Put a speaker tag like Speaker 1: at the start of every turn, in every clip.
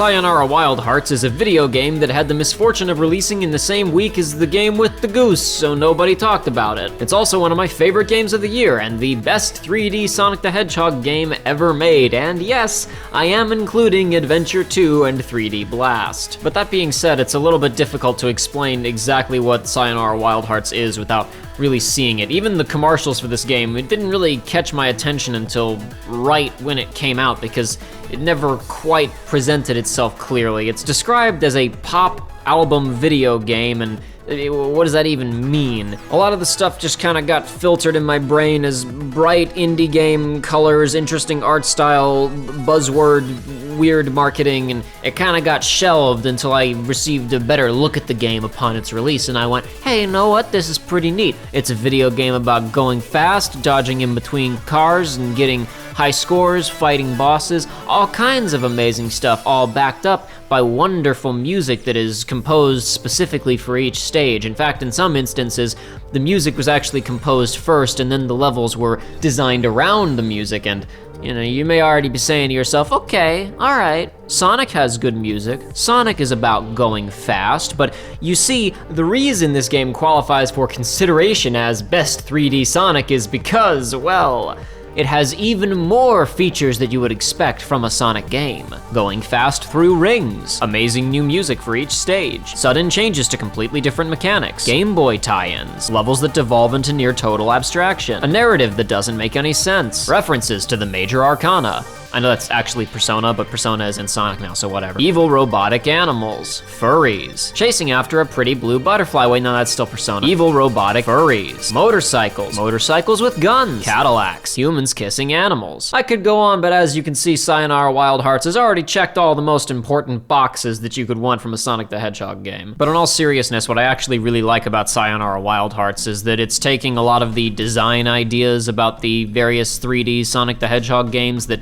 Speaker 1: Sayonara Wild Hearts is a video game that had the misfortune of releasing in the same week as the game with the goose, so nobody talked about it. It's also one of my favorite games of the year, and the best 3D Sonic the Hedgehog game ever made, and yes, I am including Adventure 2 and 3D Blast. But that being said, it's a little bit difficult to explain exactly what Sayonara Wild Hearts is without really seeing it. Even the commercials for this game, it didn't really catch my attention until right when it came out because it never quite presented itself clearly. It's described as a pop album video game, and what does that even mean? A lot of the stuff just kind of got filtered in my brain as bright indie game colors, interesting art style, buzzword, weird marketing, and it kind of got shelved until I received a better look at the game upon its release, and I went, hey, you know what? This is pretty neat. It's a video game about going fast, dodging in between cars, and getting high scores, fighting bosses, all kinds of amazing stuff, all backed up by wonderful music that is composed specifically for each stage. In fact, in some instances, the music was actually composed first, and then the levels were designed around the music, and you may already be saying to yourself, okay, all right, Sonic has good music. Sonic is about going fast, but you see, the reason this game qualifies for consideration as best 3D Sonic is because, well, it has even more features that you would expect from a Sonic game. Going fast through rings, amazing new music for each stage, sudden changes to completely different mechanics, Game Boy tie-ins, levels that devolve into near total abstraction, a narrative that doesn't make any sense, references to the major arcana. I know that's actually Persona, but Persona is in Sonic now, so whatever. Evil robotic animals, furries, chasing after a pretty blue butterfly. Wait, no, that's still Persona. Evil robotic furries, motorcycles with guns, Cadillacs, humans kissing animals. I could go on, but as you can see, Sayonara Wild Hearts has already checked all the most important boxes that you could want from a Sonic the Hedgehog game. But in all seriousness, what I actually really like about Sayonara Wild Hearts is that it's taking a lot of the design ideas about the various 3D Sonic the Hedgehog games that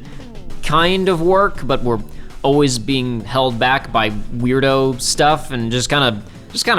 Speaker 1: kind of work, but were always being held back by weirdo stuff, and just kind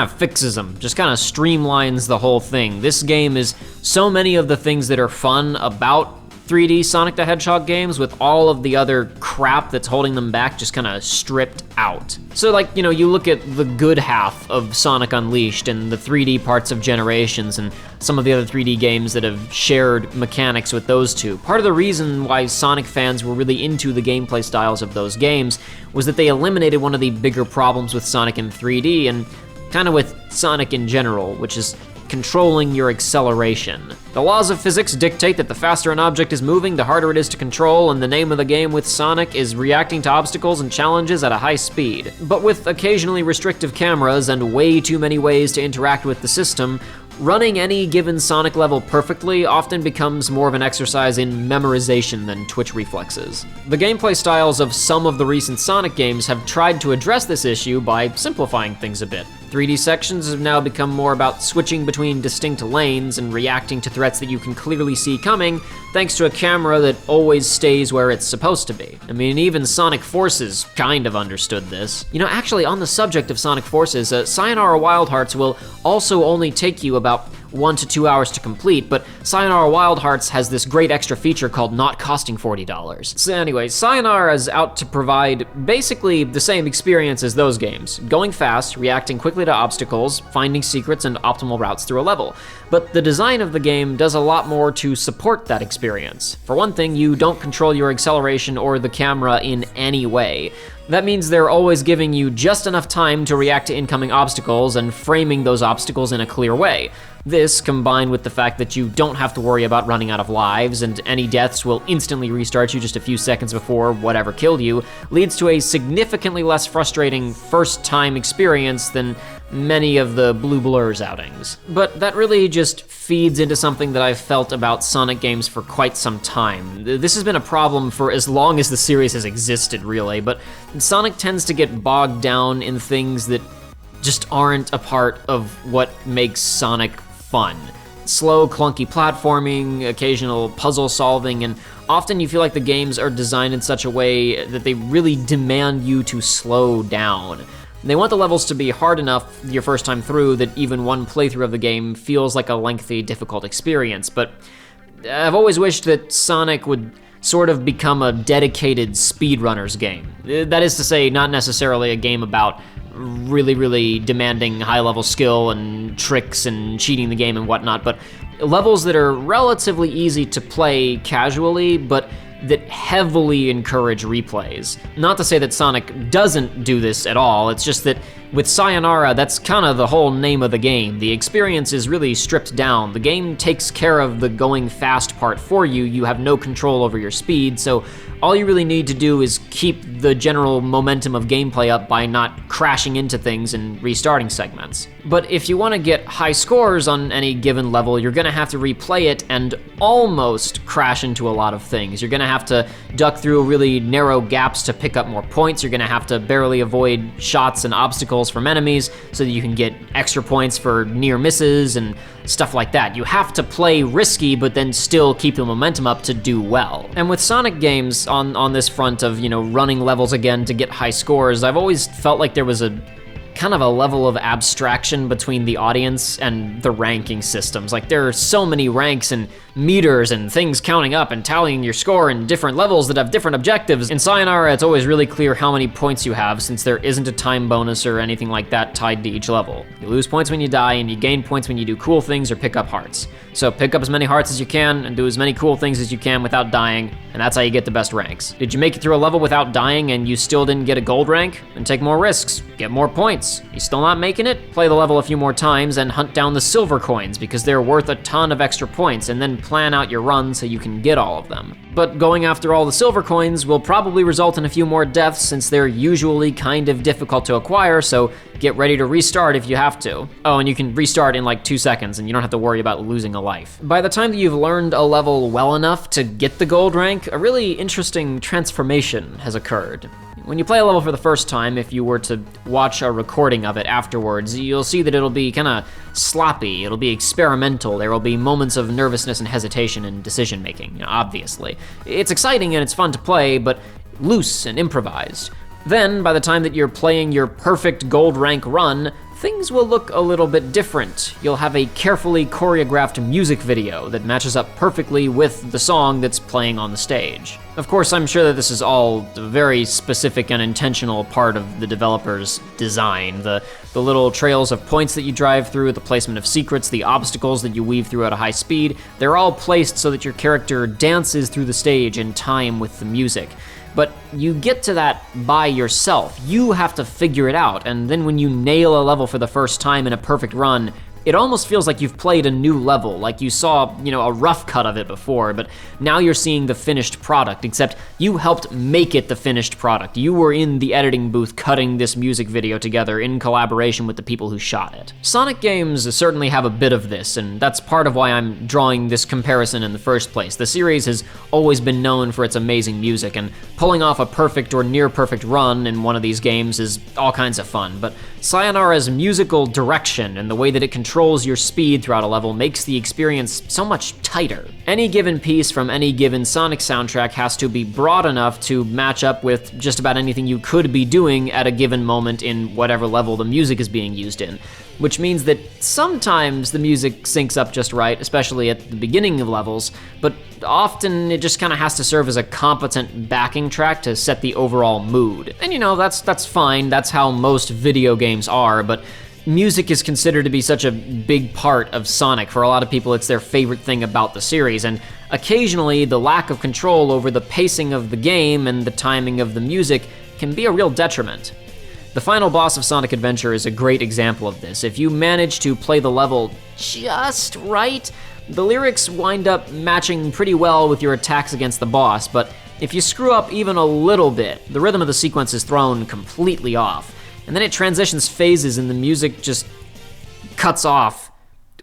Speaker 1: of fixes them, just kind of streamlines the whole thing. This game is so many of the things that are fun about 3D Sonic the Hedgehog games with all of the other crap that's holding them back just kind of stripped out. So like, you look at the good half of Sonic Unleashed and the 3D parts of Generations and some of the other 3D games that have shared mechanics with those two. Part of the reason why Sonic fans were really into the gameplay styles of those games was that they eliminated one of the bigger problems with Sonic in 3D and kind of with Sonic in general, which is controlling your acceleration. The laws of physics dictate that the faster an object is moving, the harder it is to control, and the name of the game with Sonic is reacting to obstacles and challenges at a high speed. But with occasionally restrictive cameras and way too many ways to interact with the system, running any given Sonic level perfectly often becomes more of an exercise in memorization than twitch reflexes. The gameplay styles of some of the recent Sonic games have tried to address this issue by simplifying things a bit. 3D sections have now become more about switching between distinct lanes and reacting to threats that you can clearly see coming, thanks to a camera that always stays where it's supposed to be. I mean, even Sonic Forces kind of understood this. Actually, on the subject of Sonic Forces, Sayonara Wild Hearts will also only take you about 1 to 2 hours to complete, but Sayonara Wild Hearts has this great extra feature called not costing $40. So anyway, Sayonara is out to provide basically the same experience as those games. Going fast, reacting quickly to obstacles, finding secrets and optimal routes through a level. But the design of the game does a lot more to support that experience. For one thing, you don't control your acceleration or the camera in any way. That means they're always giving you just enough time to react to incoming obstacles and framing those obstacles in a clear way. This, combined with the fact that you don't have to worry about running out of lives and any deaths will instantly restart you just a few seconds before whatever killed you, leads to a significantly less frustrating first-time experience than many of the Blue Blur's outings. But that really just feeds into something that I've felt about Sonic games for quite some time. This has been a problem for as long as the series has existed, really, but Sonic tends to get bogged down in things that just aren't a part of what makes Sonic fun. Slow, clunky platforming, occasional puzzle solving, and often you feel like the games are designed in such a way that they really demand you to slow down. They want the levels to be hard enough your first time through that even one playthrough of the game feels like a lengthy, difficult experience, but I've always wished that Sonic would sort of become a dedicated speedrunners game. That is to say, not necessarily a game about really demanding high-level skill and tricks and cheating the game and whatnot, but levels that are relatively easy to play casually, but that heavily encourage replays. Not to say that Sonic doesn't do this at all, it's just that with Sayonara, that's kind of the whole name of the game. The experience is really stripped down. The game takes care of the going fast part for you. You have no control over your speed, so all you really need to do is keep the general momentum of gameplay up by not crashing into things and restarting segments. But if you want to get high scores on any given level, you're gonna have to replay it and almost crash into a lot of things. You're gonna have to duck through really narrow gaps to pick up more points. You're gonna have to barely avoid shots and obstacles from enemies so that you can get extra points for near misses and stuff like that. You have to play risky, but then still keep the momentum up to do well. And with Sonic games on this front of, running levels again to get high scores, I've always felt like there was a kind of a level of abstraction between the audience and the ranking systems. Like, there are so many ranks and meters and things counting up and tallying your score in different levels that have different objectives. In Sayonara, it's always really clear how many points you have, since there isn't a time bonus or anything like that tied to each level. You lose points when you die, and you gain points when you do cool things or pick up hearts. So pick up as many hearts as you can and do as many cool things as you can without dying, and that's how you get the best ranks. Did you make it through a level without dying and you still didn't get a gold rank? Then take more risks, get more points. You still not making it? Play the level a few more times and hunt down the silver coins, because they're worth a ton of extra points, and then plan out your run so you can get all of them. But going after all the silver coins will probably result in a few more deaths, since they're usually kind of difficult to acquire, so get ready to restart if you have to. Oh, and you can restart in like 2 seconds, and you don't have to worry about losing a life. By the time that you've learned a level well enough to get the gold rank, a really interesting transformation has occurred. When you play a level for the first time, if you were to watch a recording of it afterwards, you'll see that it'll be kind of sloppy, it'll be experimental, there will be moments of nervousness and hesitation and decision making, obviously. It's exciting and it's fun to play, but loose and improvised. Then, by the time that you're playing your perfect gold rank run, things will look a little bit different. You'll have a carefully choreographed music video that matches up perfectly with the song that's playing on the stage. Of course, I'm sure that this is all a very specific and intentional part of the developer's design. The little trails of points that you drive through, the placement of secrets, the obstacles that you weave through at a high speed, they're all placed so that your character dances through the stage in time with the music. But you get to that by yourself. You have to figure it out, and then when you nail a level for the first time in a perfect run, it almost feels like you've played a new level, like you saw, a rough cut of it before, but now you're seeing the finished product, except you helped make it the finished product. You were in the editing booth cutting this music video together in collaboration with the people who shot it. Sonic games certainly have a bit of this, and that's part of why I'm drawing this comparison in the first place. The series has always been known for its amazing music, and pulling off a perfect or near perfect run in one of these games is all kinds of fun, but Sayonara's musical direction and the way that it controls your speed throughout a level makes the experience so much tighter. Any given piece from any given Sonic soundtrack has to be broad enough to match up with just about anything you could be doing at a given moment in whatever level the music is being used in, which means that sometimes the music syncs up just right, especially at the beginning of levels, but often it just kind of has to serve as a competent backing track to set the overall mood. And that's fine, that's how most video games are, but music is considered to be such a big part of Sonic. For a lot of people, it's their favorite thing about the series, and occasionally the lack of control over the pacing of the game and the timing of the music can be a real detriment. The final boss of Sonic Adventure is a great example of this. If you manage to play the level just right, the lyrics wind up matching pretty well with your attacks against the boss, but if you screw up even a little bit, the rhythm of the sequence is thrown completely off, and then it transitions phases and the music just cuts off.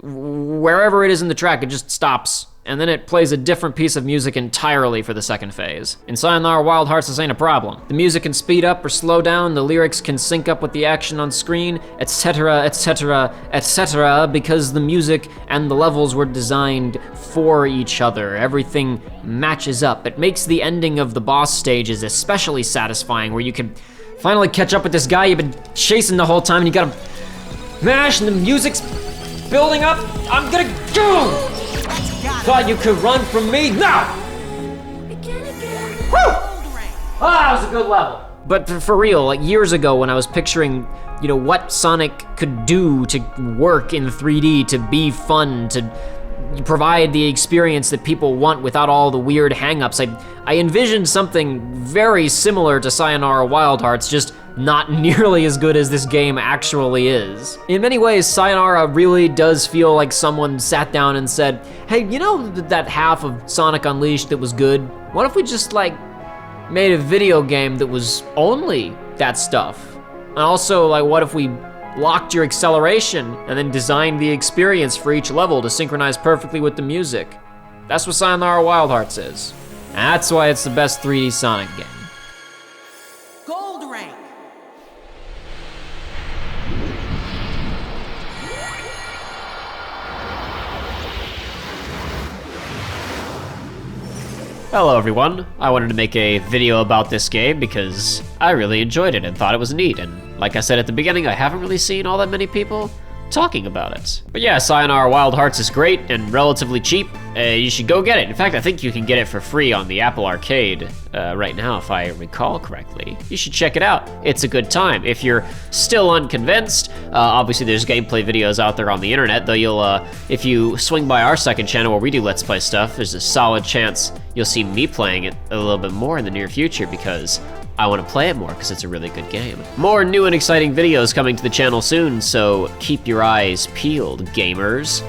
Speaker 1: Wherever it is in the track, it just stops, and then it plays a different piece of music entirely for the second phase. In Sayonara Wild Hearts, this ain't a problem. The music can speed up or slow down, the lyrics can sync up with the action on screen, etc., etc., etc., because the music and the levels were designed for each other. Everything matches up. It makes the ending of the boss stages especially satisfying, where you can finally catch up with this guy you've been chasing the whole time, and you gotta mash, and the music's building up. I'm gonna go! thought you could run from me? No! Woo! Ah, that was a good level. But for real, like years ago when I was picturing, you know, what Sonic could do to work in 3D, to be fun, to provide the experience that people want without all the weird hang-ups, I envisioned something very similar to Sayonara Wild Hearts, just not nearly as good as this game actually is. In many ways, Sayonara really does feel like someone sat down and said, hey, you know that half of Sonic Unleashed that was good? What if we just like made a video game that was only that stuff? And also, like, what if we locked your acceleration and then designed the experience for each level to synchronize perfectly with the music? That's what Sayonara Wild Hearts is. And that's why it's the best 3D Sonic game.
Speaker 2: Gold rank.
Speaker 1: Hello everyone, I wanted to make a video about this game because I really enjoyed it and thought it was neat, and like I said at the beginning, I haven't really seen all that many people talking about it. But yeah, Sayonara Wild Hearts is great and relatively cheap. You should go get it. In fact, I think you can get it for free on the Apple Arcade right now, if I recall correctly. You should check it out. It's a good time. If you're still unconvinced, obviously there's gameplay videos out there on the internet, though if you swing by our second channel where we do Let's Play stuff, there's a solid chance you'll see me playing it a little bit more in the near future because I want to play it more because it's a really good game. More new and exciting videos coming to the channel soon, so keep your eyes peeled, gamers.